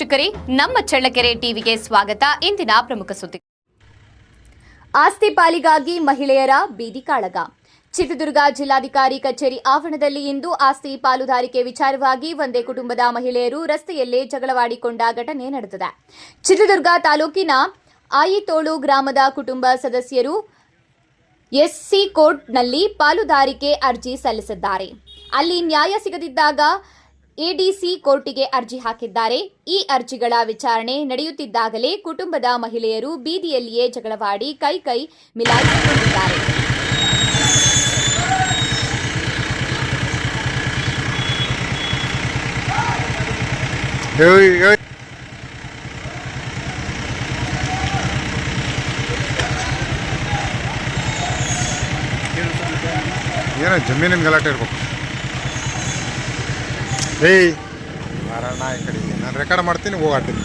ವೀಕ್ಷಕರೇ, ನಮ್ಮ ಚಳ್ಳಕೆರೆ ಟಿವಿಗೆ ಸ್ವಾಗತ. ಇಂದಿನ ಪ್ರಮುಖ ಸುದ್ದಿ. ಆಸ್ತಿ ಪಾಲಿಗಾಗಿ ಮಹಿಳೆಯರ ಬೀದಿ ಕಾಳಗ. ಚಿತ್ರದುರ್ಗ ಜಿಲ್ಲಾಧಿಕಾರಿ ಕಚೇರಿ ಆವರಣದಲ್ಲಿ ಇಂದು ಆಸ್ತಿ ಪಾಲುದಾರಿಕೆ ವಿಚಾರವಾಗಿ ಒಂದೇ ಕುಟುಂಬದ ಮಹಿಳೆಯರು ರಸ್ತೆಯಲ್ಲೇ ಜಗಳವಾಡಿಕೊಂಡ ಘಟನೆ ನಡೆದಿದೆ. ಚಿತ್ರದುರ್ಗ ತಾಲೂಕಿನ ಆಯಿತೋಳು ಗ್ರಾಮದ ಕುಟುಂಬ ಸದಸ್ಯರು ಎಸ್ಸಿ ಕೋರ್ಟ್ನಲ್ಲಿ ಪಾಲುದಾರಿಕೆ ಅರ್ಜಿ ಸಲ್ಲಿಸಿದ್ದಾರೆ. ಅಲ್ಲಿ ನ್ಯಾಯ ಸಿಗದಿದ್ದಾಗ ಎಡಿಸಿ ಕೋರ್ಟಿಗೆ ಅರ್ಜಿ ಹಾಕಿದ್ದಾರೆ. ಈ ಅರ್ಜಿಗಳ ವಿಚಾರಣೆ ನಡೆಯುತ್ತಿದ್ದಾಗಲೇ ಕುಟುಂಬದ ಮಹಿಳೆಯರು ಬೀದಿಯಲ್ಲಿಯೇ ಜಗಳವಾಡಿ ಕೈ ಮಿಲಾಯಿಸಿಕೊಂಡಿದ್ದಾರೆ. ಏನೋ ಜಮೀನಿನ ಗಲಾಟೆ ಇರ್ಬೇಕು. ಮಾರಣ್ಣ ಈ ಕಡೆ ನಾನು ರೆಕಾರ್ಡ್ ಮಾಡ್ತೀನಿ, ಹೋಗಾಡ್ತೀನಿ.